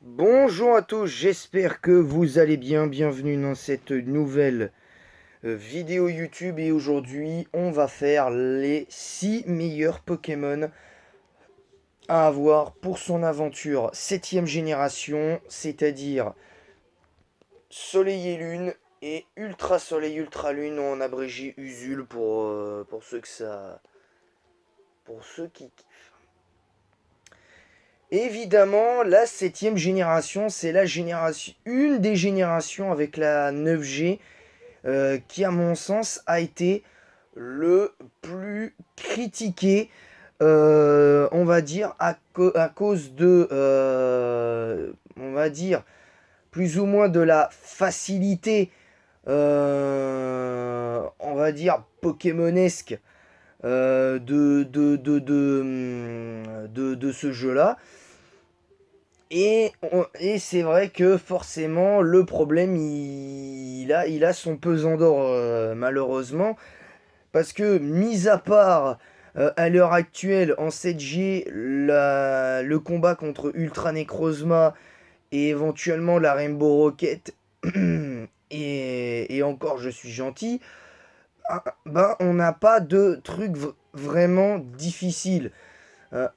Bonjour à tous, j'espère que vous allez bien. Bienvenue dans cette nouvelle vidéo YouTube et aujourd'hui on va faire les 6 meilleurs Pokémon à avoir pour son aventure 7ème génération, c'est-à-dire Soleil et Lune et Ultra Soleil Ultra Lune, en abrégé Usul pour ceux que ça... pour ceux qui... Évidemment, la 7ème génération, c'est la génération, une des générations avec la 9G qui à mon sens a été le plus critiqué, on va dire, à cause de, on va dire, plus ou moins de la facilité, on va dire, pokémonesque de ce jeu-là. Et c'est vrai que forcément, le problème, il a son pesant d'or, malheureusement. Parce que, mis à part à l'heure actuelle en 7G, le combat contre Ultra Necrozma et éventuellement la Rainbow Rocket, et encore je suis gentil, ben on n'a pas de truc vraiment difficile.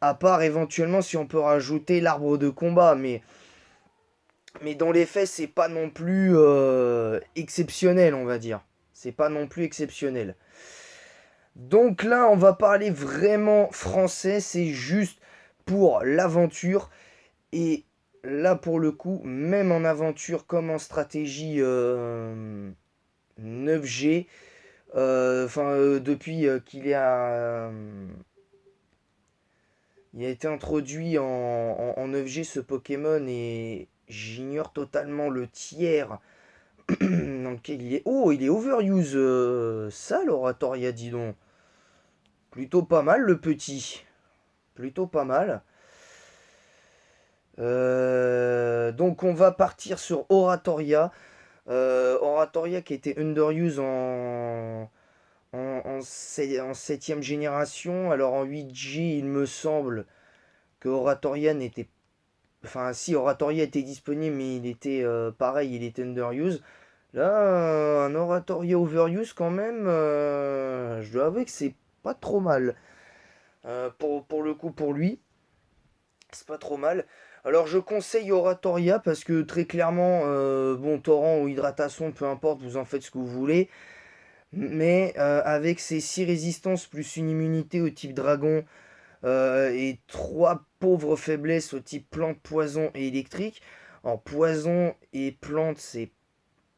À part éventuellement si on peut rajouter l'arbre de combat, mais dans les faits, c'est pas non plus exceptionnel, on va dire. C'est pas non plus exceptionnel. Donc là, on va parler vraiment français, c'est juste pour l'aventure. Et là, pour le coup, même en aventure comme en stratégie 9G, depuis il a été introduit en 9G ce Pokémon et j'ignore totalement le tiers dans lequel il est. Oh, il est overuse, ça l'oratoria, dis donc. Plutôt pas mal le petit. Plutôt pas mal. Donc on va partir sur Oratoria. Oratoria qui était underuse en 7ème génération. Alors en 8G, il me semble que Oratoria n'était... Enfin si, Oratoria était disponible, mais il était pareil, il était underuse. Là, un Oratoria overuse quand même, je dois avouer que c'est pas trop mal. Pour le coup, pour lui, c'est pas trop mal. Alors je conseille Oratoria parce que très clairement, bon, torrent ou hydratation, peu importe, vous en faites ce que vous voulez. Mais avec ses 6 résistances plus une immunité au type dragon et 3 pauvres faiblesses au type plante, poison et électrique. En poison et plante, c'est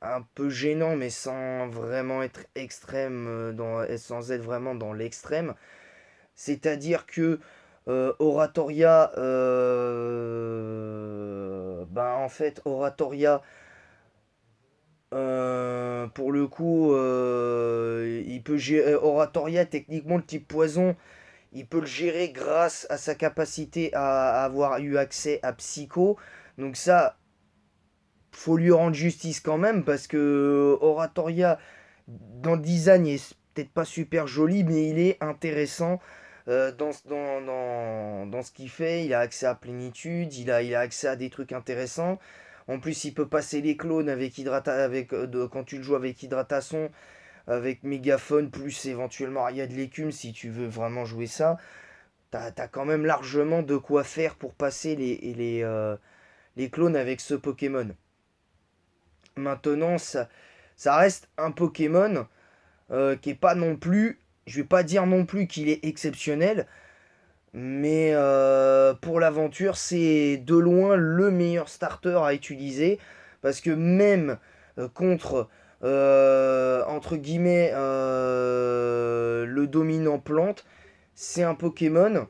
un peu gênant, mais sans vraiment être extrême, sans être vraiment dans l'extrême. C'est-à-dire que Oratoria, ben en fait, Oratoria, pour le coup, il peut gérer Oratoria, techniquement, le type poison, il peut le gérer grâce à sa capacité à avoir eu accès à Psycho. Donc ça, faut lui rendre justice quand même, parce que Oratoria, dans le design, il est peut-être pas super joli, mais il est intéressant dans ce qu'il fait. Il a accès à plénitude, il a accès à des trucs intéressants. En plus, il peut passer les clones quand tu le joues avec Hydratation, avec Mégaphone, plus éventuellement Aria de l'écume si tu veux vraiment jouer ça. T'as quand même largement de quoi faire pour passer les clones avec ce Pokémon. Maintenant, ça reste un Pokémon qui est pas non plus, je vais pas dire non plus qu'il est exceptionnel, mais pour l'aventure, c'est de loin le meilleur starter à utiliser parce que même contre entre guillemets le dominant plante, c'est un Pokémon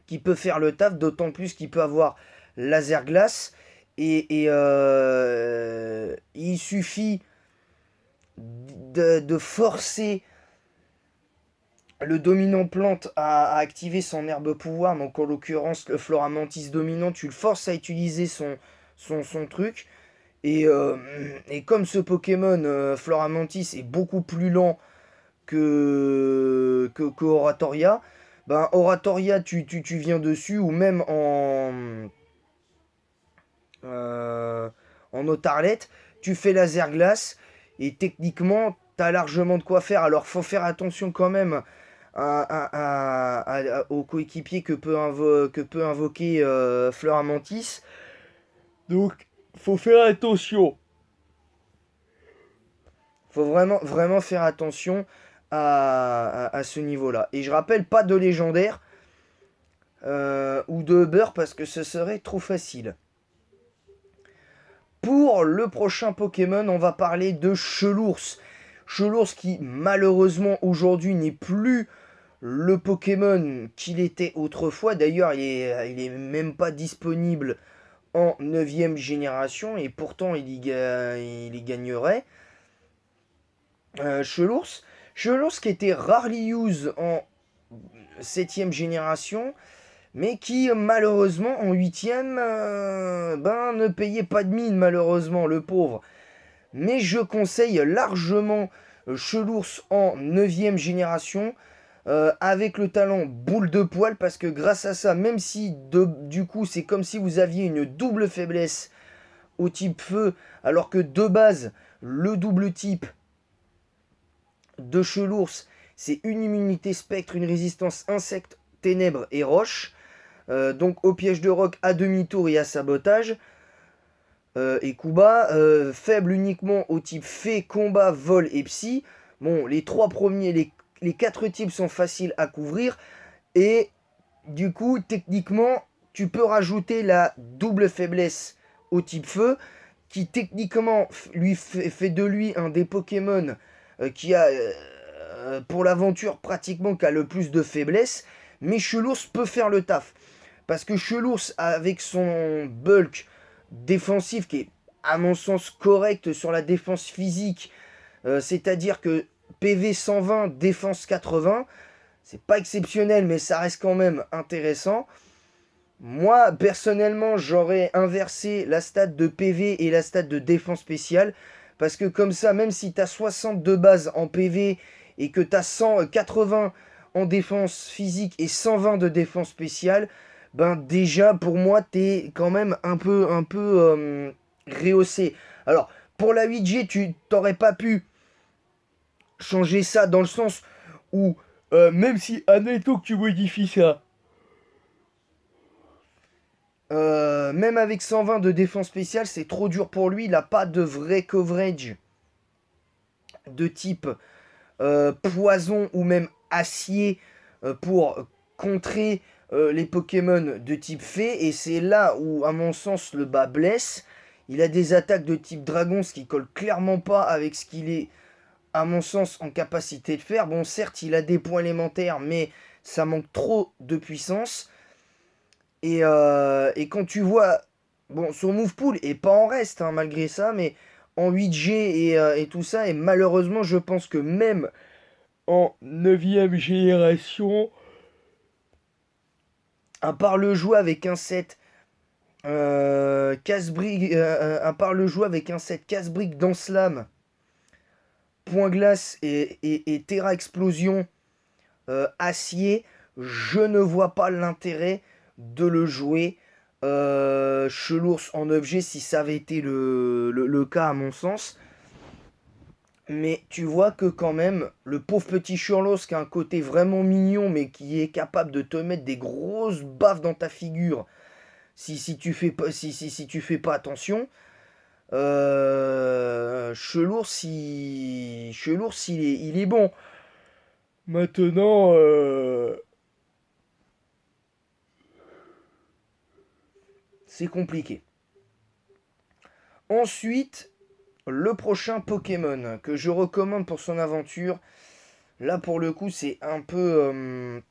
qui peut faire le taf, d'autant plus qu'il peut avoir laser glace et il suffit de forcer le dominant plante à activer son herbe pouvoir, donc en l'occurrence le Floramantis dominant, tu le forces à utiliser son truc. Et comme ce Pokémon Floramantis est beaucoup plus lent que Oratoria, ben Oratoria tu viens dessus, ou même en Otarlette, tu fais laser glace, et techniquement, t'as largement de quoi faire. Alors, faut faire attention quand même aux coéquipiers que peut invoquer Fleur Amantis. Donc, faut faire attention. Faut vraiment faire attention à ce niveau-là. Et je rappelle, pas de légendaire ou de beurre parce que ce serait trop facile. Pour le prochain Pokémon, on va parler de Chelours. Chelours qui malheureusement aujourd'hui n'est plus le Pokémon qu'il était autrefois. D'ailleurs, il est même pas disponible en 9ème génération et pourtant il y gagnerait. Chelours qui était rarely used en 7ème génération, mais qui malheureusement en 8ème ne payait pas de mine, malheureusement, le pauvre. Mais je conseille largement Chelours en 9ème génération, avec le talent boule de poil, parce que grâce à ça, même si du coup c'est comme si vous aviez une double faiblesse au type feu, alors que de base, le double type de Chelours, c'est une immunité spectre, une résistance insecte, ténèbres et roches. Donc au piège de roc, à demi-tour et à sabotage. Et coup bas, faible uniquement au type fée, combat, vol et psy. Bon, les trois premiers, les quatre types sont faciles à couvrir. Et du coup, techniquement, tu peux rajouter la double faiblesse au type feu, qui techniquement lui fait de lui un des Pokémon qui a, pour l'aventure, pratiquement qui a le plus de faiblesse. Mais Chelours peut faire le taf. Parce que Chelours, avec son bulk défensif, qui est à mon sens correct sur la défense physique, c'est-à-dire que PV 120, défense 80, c'est pas exceptionnel, mais ça reste quand même intéressant. Moi, personnellement, j'aurais inversé la stat de PV et la stat de défense spéciale, parce que comme ça, même si tu as 60 de base en PV et que tu as 180 en défense physique et 120 de défense spéciale, ben déjà, pour moi, t'es quand même un peu rehaussé. Alors, pour la 8G, tu t'aurais pas pu changer ça dans le sens où, même si, admettons que tu modifies ça, même avec 120 de défense spéciale, c'est trop dur pour lui. Il n'a pas de vrai coverage de type poison ou même acier pour contrer les Pokémon de type fée. Et c'est là où, à mon sens, le bas blesse. Il a des attaques de type dragon, ce qui colle clairement pas avec ce qu'il est, à mon sens, en capacité de faire. Bon, certes, il a des points élémentaires, mais ça manque trop de puissance. Et quand tu vois, bon, son move pool est pas en reste, hein, malgré ça, mais en 8G et tout ça, et malheureusement, je pense que même en 9ème génération, à part le jouer avec un set casse-brique, à part le jouer avec un set casse-brique dans Slam, Point Glace et Terra Explosion acier, je ne vois pas l'intérêt de le jouer Chelours en objet si ça avait été le cas à mon sens. Mais tu vois que quand même, le pauvre petit Chelours qui a un côté vraiment mignon mais qui est capable de te mettre des grosses baffes dans ta figure si tu fais pas attention. Chelours, il est bon. Maintenant, c'est compliqué. Ensuite, le prochain Pokémon que je recommande pour son aventure, là pour le coup c'est un peu,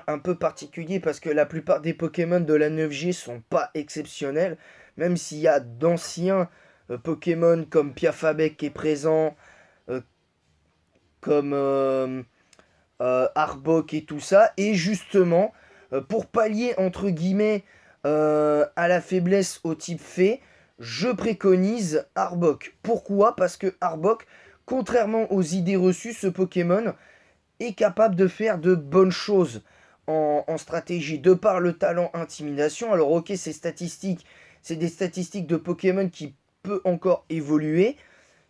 un peu particulier parce que la plupart des Pokémon de la 9G sont pas exceptionnels, même s'il y a d'anciens Pokémon comme Piafabec qui est présent, comme Arbok et tout ça, et justement, pour pallier entre guillemets à la faiblesse au type fée, je préconise Arbok. Pourquoi? Parce que Arbok, contrairement aux idées reçues, ce Pokémon est capable de faire de bonnes choses en stratégie de par le talent intimidation. Alors ok, c'est des statistiques de Pokémon qui peut encore évoluer.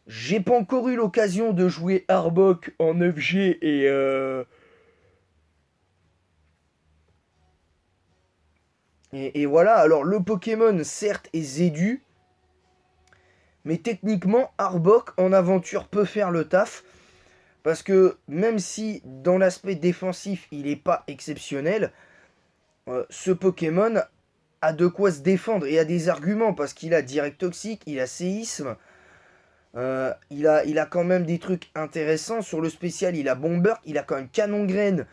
J'ai pas encore eu l'occasion de jouer Arbok en 9G et voilà. Alors le Pokémon certes est Zédu, mais techniquement Arbok en aventure peut faire le taf. Parce que même si dans l'aspect défensif il n'est pas exceptionnel, ce Pokémon a de quoi se défendre et a des arguments parce qu'il a direct toxique, il a séisme, il a quand même des trucs intéressants. Sur le spécial, il a Bomberk, il a quand même Canon Graine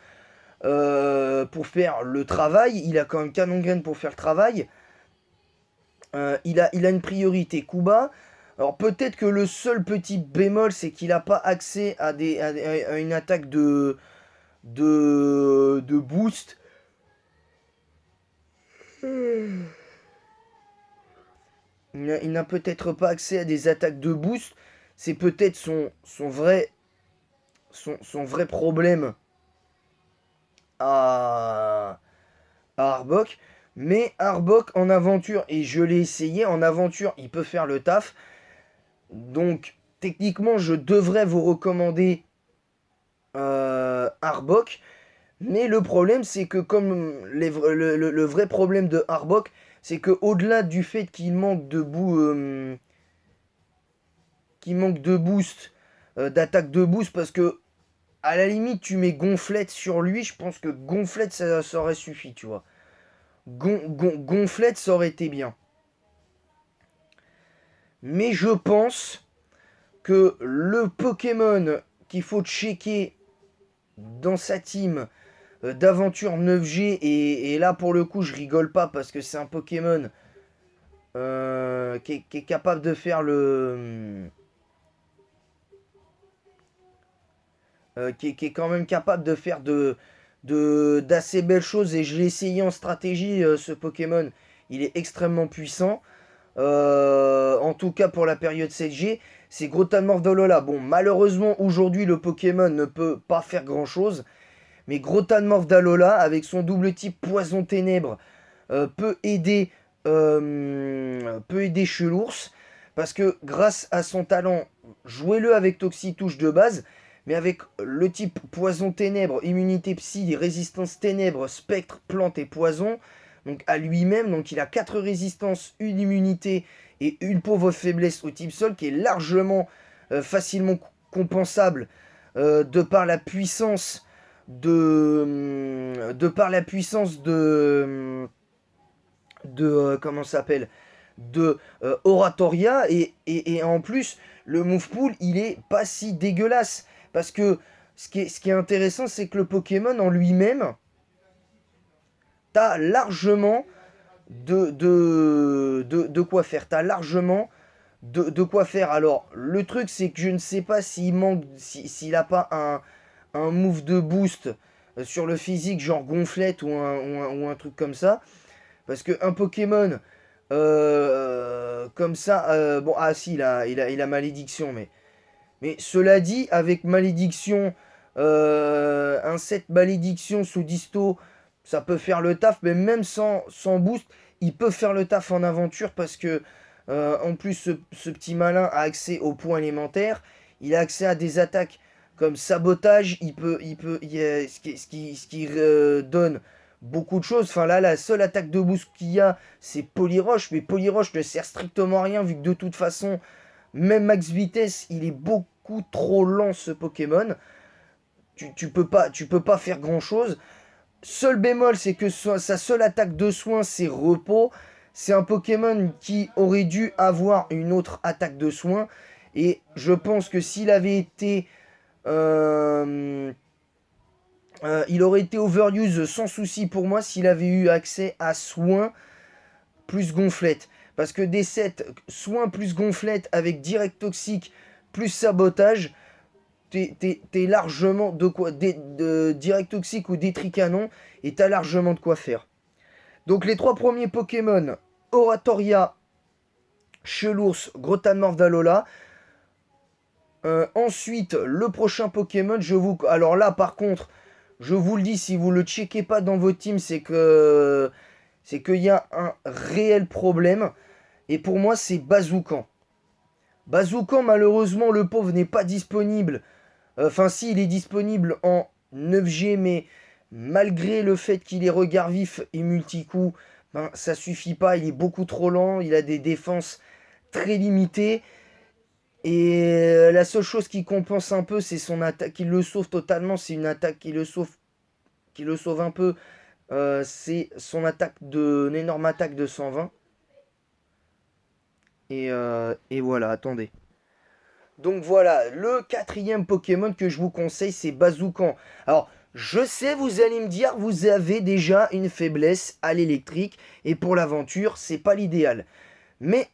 pour faire le travail. Il a quand même Canon Graine pour faire le travail. Il a une priorité Kuba. Alors peut-être que le seul petit bémol, c'est qu'il n'a pas accès à une attaque de boost. Il n'a peut-être pas accès à des attaques de boost. C'est peut-être son vrai problème à Arbok. Mais Arbok en aventure, et je l'ai essayé, en aventure, il peut faire le taf. Donc, techniquement, je devrais vous recommander Arbok. Mais le problème, c'est que comme le vrai problème de Arbok, c'est que au-delà du fait qu'il manque de boost, d'attaque de boost, parce que à la limite, tu mets Gonflette sur lui, je pense que Gonflette, ça aurait suffi, tu vois. Gonflette, ça aurait été bien. Mais je pense que le Pokémon qu'il faut checker dans sa team d'aventure 9G, et là pour le coup, je rigole pas parce que c'est un Pokémon qui est capable de faire qui est quand même capable de faire d'assez belles choses, et je l'ai essayé en stratégie, ce Pokémon. Il est extrêmement puissant. En tout cas pour la période 7G, c'est Grotanmorph d'Alola. Bon, malheureusement aujourd'hui le Pokémon ne peut pas faire grand chose, mais Grotanmorph d'Alola avec son double type Poison Ténèbres peut aider Chelours, parce que grâce à son talent, jouez-le avec Toxitouche de base, mais avec le type Poison Ténèbres, Immunité Psy, Résistance Ténèbres, Spectre, Plante et Poison, donc à lui-même, donc il a 4 résistances, une immunité et une pauvre faiblesse au type sol qui est largement facilement compensable de par la puissance comment ça s'appelle, de Oratoria, et en plus le move pool il est pas si dégueulasse, parce que ce qui est intéressant, c'est que le Pokémon en lui-même, t'as largement de quoi faire. T'as largement de quoi faire. Alors, le truc, c'est que je ne sais pas s'il n'a pas un move de boost sur le physique, genre Gonflette ou un truc comme ça. Parce qu'un Pokémon comme ça, bon, ah si, il a Malédiction, mais cela dit, avec Malédiction, un set Malédiction sous disto, ça peut faire le taf, mais même sans boost, il peut faire le taf en aventure, parce que en plus ce petit malin a accès aux points élémentaires, il a accès à des attaques comme sabotage, ce qui donne beaucoup de choses. Enfin là, la seule attaque de boost qu'il y a, c'est Poliroche, mais Poliroche ne sert strictement à rien, vu que de toute façon, même max vitesse, il est beaucoup trop lent, ce Pokémon. Tu peux pas faire grand chose. Seul bémol, c'est que sa seule attaque de soin, c'est repos. C'est un Pokémon qui aurait dû avoir une autre attaque de soin. Et je pense que s'il avait été... il aurait été overuse sans souci pour moi s'il avait eu accès à soin plus gonflette. Parce que des sets soin plus gonflette avec direct toxique plus sabotage, t'es largement de quoi. Direct toxique ou détricanon, et t'as largement de quoi faire. Donc les 3 premiers Pokémon, Oratoria, Chelours, Grotanmorph d'Alola. Ensuite, le prochain Pokémon, alors là par contre, Je vous le dis, si vous ne le checkez pas dans vos teams, c'est qu'il y a un réel problème. Et pour moi, c'est Bazoukan. Bazoukan, malheureusement, le pauvre n'est pas disponible. Enfin, si, il est disponible en 9G, mais malgré le fait qu'il est regard vif et multi-coup, ben, ça suffit pas. Il est beaucoup trop lent. Il a des défenses très limitées. Et la seule chose qui compense un peu, c'est son attaque, qui le sauve totalement. C'est une attaque qui le sauve un peu. C'est son attaque une énorme attaque de 120. Et voilà, attendez. Donc voilà, le quatrième Pokémon que je vous conseille, c'est Bazoukan. Alors, je sais, vous allez me dire, vous avez déjà une faiblesse à l'électrique, et pour l'aventure, c'est pas l'idéal. Mais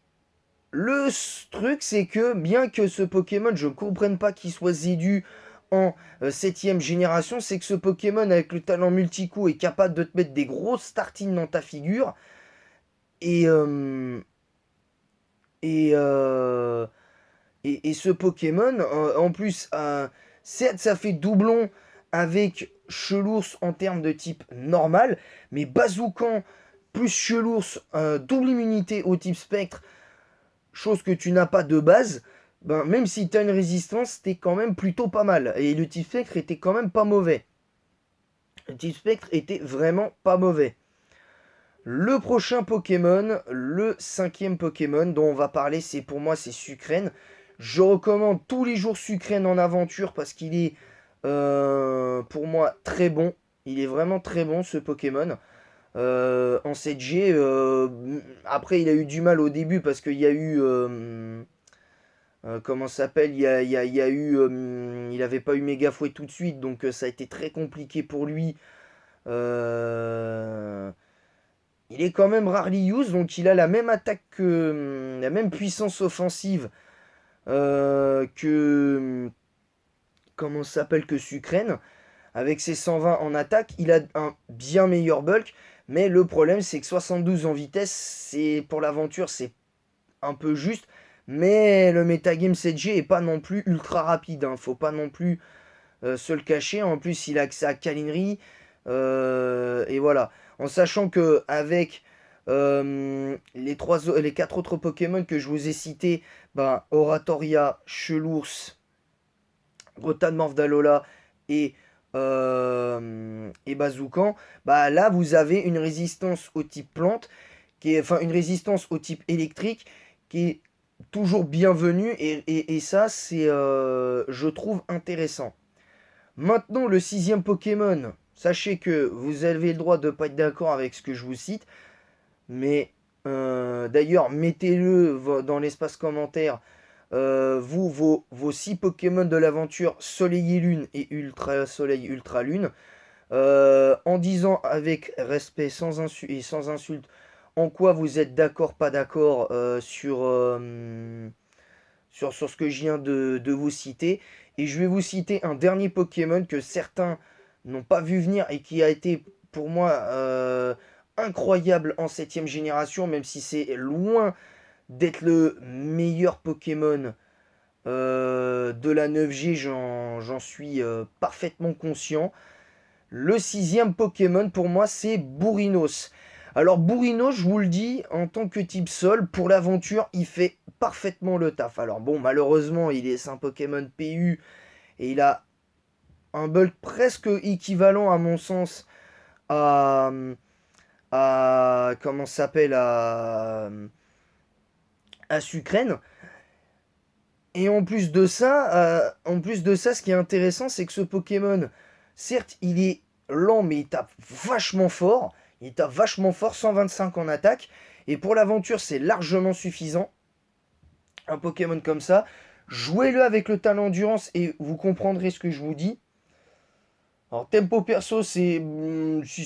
le truc, c'est que bien que ce Pokémon, je ne comprenne pas qu'il soit Zédu en 7ème génération, c'est que ce Pokémon avec le talent multi-coup est capable de te mettre des grosses tartines dans ta figure. Et, euh, et, euh, et ce Pokémon, en plus, certes, ça fait doublon avec Chelours en termes de type normal, mais Bazoukan plus Chelours, double immunité au type spectre, chose que tu n'as pas de base, ben, même si tu as une résistance, c'était quand même plutôt pas mal. Et le type spectre était quand même pas mauvais. Le type spectre était vraiment pas mauvais. Le prochain Pokémon, le 5ème Pokémon dont on va parler, c'est pour moi c'est Sucrène. Je recommande tous les jours Sucrène en aventure parce qu'il est pour moi très bon. Il est vraiment très bon ce Pokémon. En 7G, après il a eu du mal au début parce qu'il y a eu comment ça s'appelle, il y a eu il n'avait pas eu méga fouet tout de suite, donc ça a été très compliqué pour lui. Euh, il est quand même rarely use, donc il a la même attaque que la même puissance offensive que comment ça s'appelle que Sucrène. Avec ses 120 en attaque, il a un bien meilleur bulk, mais le problème c'est que 72 en vitesse, c'est pour l'aventure c'est un peu juste, mais le metagame 7G est pas non plus ultra rapide, hein. Faut pas non plus se le cacher. En plus, il a accès à Calinry. Et voilà. En sachant que avec les quatre autres Pokémon que je vous ai cités, ben, Oratoria, Chelours, Rotan Dalola et Bazoukan, bah là vous avez une résistance au type plante, enfin une résistance au type électrique qui est toujours bienvenue et ça c'est je trouve intéressant. Maintenant, le 6ème Pokémon. Sachez que vous avez le droit de ne pas être d'accord avec ce que je vous cite. Mais d'ailleurs, mettez-le dans l'espace commentaire. Vos 6 Pokémon de l'aventure Soleil et Lune et Ultra Soleil, Ultra Lune. En disant avec respect et sans insulte en quoi vous êtes d'accord, pas d'accord sur ce que je viens de vous citer. Et je vais vous citer un dernier Pokémon que certains n'ont pas vu venir et qui a été pour moi incroyable en 7ème génération, même si c'est loin d'être le meilleur Pokémon de la 9G, j'en suis parfaitement conscient. Le 6ème Pokémon pour moi c'est Bourrinos. Alors Bourrinos, je vous le dis, en tant que type sol, pour l'aventure, il fait parfaitement le taf. Alors bon, malheureusement, c'est un Pokémon PU et il a un bulk presque équivalent à mon sens à comment ça s'appelle à Sucrène. Et en plus de ça, ce qui est intéressant, c'est que ce Pokémon, certes, il est lent, mais il tape vachement fort. Il tape vachement fort, 125 en attaque. Et pour l'aventure, c'est largement suffisant. Un Pokémon comme ça. Jouez-le avec le talent endurance et vous comprendrez ce que je vous dis. Alors, tempo perso, si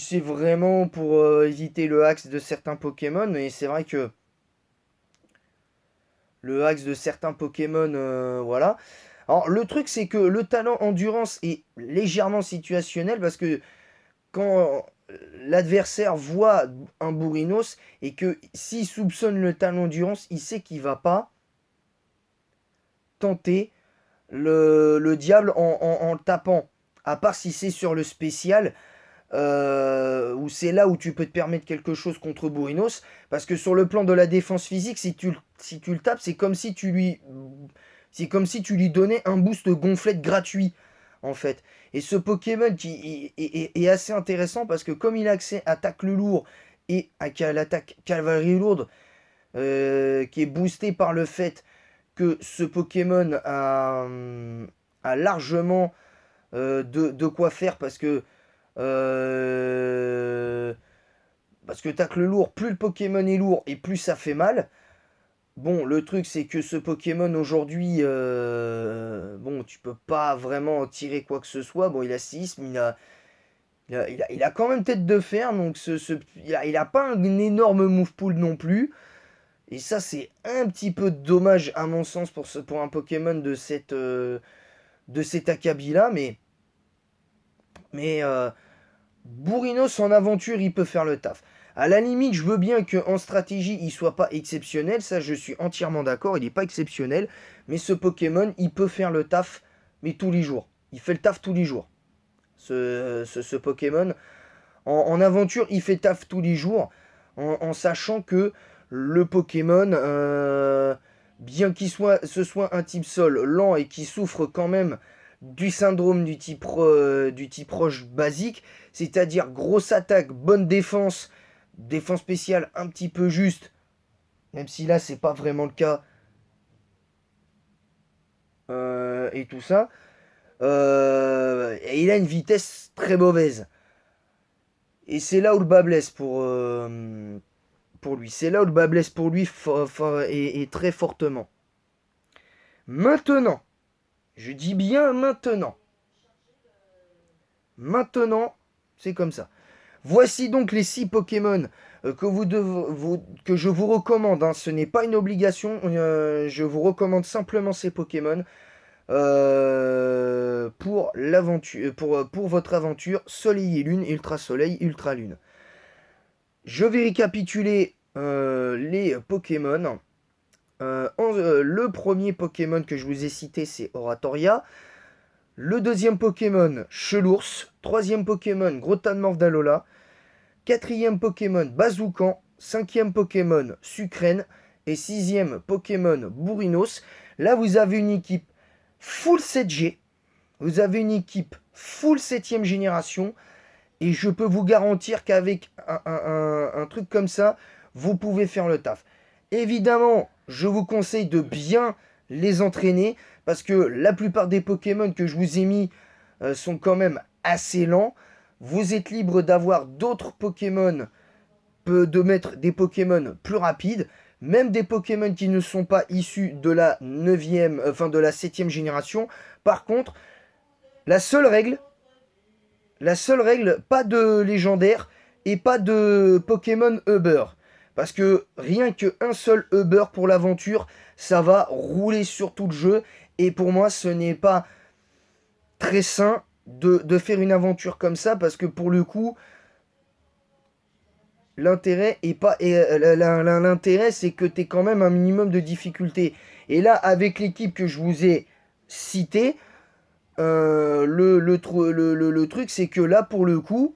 c'est vraiment pour éviter le axe de certains Pokémon. Et c'est vrai que le axe de certains Pokémon, voilà. Alors, le truc, c'est que le talent endurance est légèrement situationnel parce que quand l'adversaire voit un Bourrinos et que s'il soupçonne le talent endurance, il sait qu'il va pas tenter le diable en le tapant à part si c'est sur le spécial, où c'est là où tu peux te permettre quelque chose contre Bourinos, parce que sur le plan de la défense physique, si tu le tapes, c'est comme si tu lui donnais un boost gonflette gratuit, en fait. Et ce Pokémon qui est assez intéressant, parce que comme il a accès à tacle lourd et à l'attaque cavalerie lourde, qui est boosté par le fait que ce Pokémon a largement de quoi faire, parce que tacle lourd, plus le Pokémon est lourd et plus ça fait mal. Bon, le truc c'est que ce Pokémon aujourd'hui, bon, tu peux pas vraiment en tirer quoi que ce soit. Bon, il a séisme, il a quand même tête de fer, donc il a pas un énorme move pool non plus. Et ça, c'est un petit peu dommage à mon sens pour un Pokémon de cet acabit-là, mais Bourrinos en aventure, il peut faire le taf. À la limite, je veux bien qu'en stratégie, il soit pas exceptionnel. Ça, je suis entièrement d'accord. Il n'est pas exceptionnel. Mais ce Pokémon, il peut faire le taf, mais tous les jours. Il fait le taf tous les jours. Ce Pokémon. En aventure, il fait taf tous les jours. En sachant que le Pokémon, bien ce soit un type sol lent et qui souffre quand même du syndrome du type roche basique, c'est-à-dire grosse attaque, bonne défense, défense spéciale un petit peu juste, même si là c'est pas vraiment le cas, et tout ça, et il a une vitesse très mauvaise. Et c'est là où le bas blesse pour lui. C'est là où le bas blesse pour lui et très fortement. Maintenant, je dis bien maintenant. Maintenant, c'est comme ça. Voici donc les 6 Pokémon que je vous recommande. Hein. Ce n'est pas une obligation. Je vous recommande simplement ces Pokémon pour l'aventure, pour votre aventure Soleil et Lune, Ultra Soleil, Ultra Lune. Je vais récapituler les Pokémon. Le premier Pokémon que je vous ai cité, c'est Oratoria. Le deuxième Pokémon, Chelours. Troisième Pokémon, Grotanmorph d'Alola. Quatrième Pokémon, Bazoukan. Cinquième Pokémon, Sucrène. Et sixième Pokémon, Bourrinos. Là, vous avez une équipe full 7G. Vous avez une équipe full 7ème génération. Et je peux vous garantir qu'avec un truc comme ça, vous pouvez faire le taf. Évidemment, je vous conseille de bien les entraîner, parce que la plupart des Pokémon que je vous ai mis sont quand même assez lents. Vous êtes libre d'avoir d'autres Pokémon, de mettre des Pokémon plus rapides, même des Pokémon qui ne sont pas issus de la 7ème génération. Par contre, la seule règle, pas de légendaire et pas de Pokémon Uber. Parce que rien qu'un seul Uber pour l'aventure, ça va rouler sur tout le jeu. Et pour moi, ce n'est pas très sain de faire une aventure comme ça. Parce que pour le coup, l'intérêt c'est que tu aies quand même un minimum de difficulté. Et là, avec l'équipe que je vous ai citée, le truc, c'est que là, pour le coup,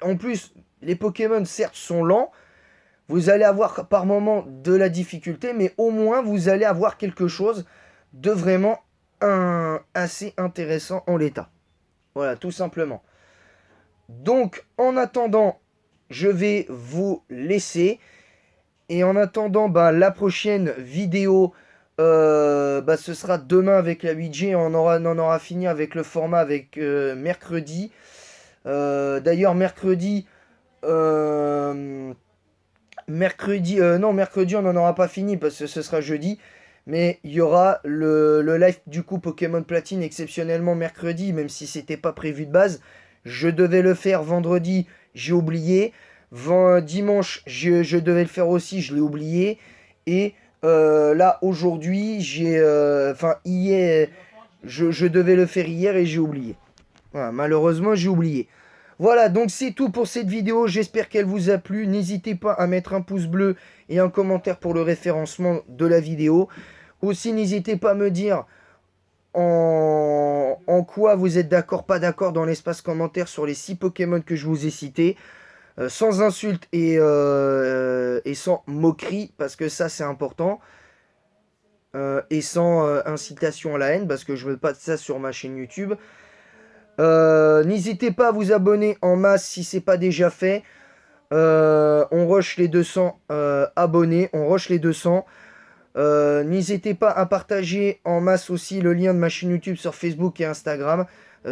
en plus, les Pokémon, certes, sont lents. Vous allez avoir par moment de la difficulté, mais au moins, vous allez avoir quelque chose de vraiment assez intéressant en l'état. Voilà, tout simplement. Donc, en attendant, je vais vous laisser. Et en attendant, la prochaine vidéo, ce sera demain avec la 8G. On en aura fini avec le format avec mercredi. D'ailleurs, mercredi, on n'en aura pas fini parce que ce sera jeudi. Mais il y aura le live du coup Pokémon Platine exceptionnellement mercredi, même si c'était pas prévu de base. Je devais le faire vendredi, j'ai oublié. Dimanche, je devais le faire aussi, je l'ai oublié. Et là, aujourd'hui, hier, je devais le faire hier et j'ai oublié. Voilà, malheureusement, j'ai oublié. Voilà, donc c'est tout pour cette vidéo. J'espère qu'elle vous a plu. N'hésitez pas à mettre un pouce bleu et un commentaire pour le référencement de la vidéo. Aussi, n'hésitez pas à me dire en quoi vous êtes d'accord, pas d'accord dans l'espace commentaire sur les 6 Pokémon que je vous ai cités. Sans insultes et sans moquerie, parce que ça c'est important. Et sans incitation à la haine, parce que je veux pas de ça sur ma chaîne YouTube. N'hésitez pas à vous abonner en masse si c'est pas déjà fait. On rush les 200 abonnés, on rush les 200. N'hésitez pas à partager en masse aussi le lien de ma chaîne YouTube sur Facebook et Instagram.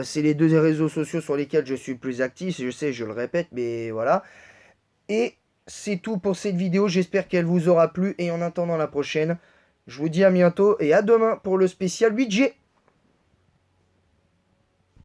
C'est les deux réseaux sociaux sur lesquels je suis le plus actif. Je sais, je le répète, mais voilà. Et c'est tout pour cette vidéo. J'espère qu'elle vous aura plu. Et en attendant la prochaine, je vous dis à bientôt et à demain pour le spécial 8G.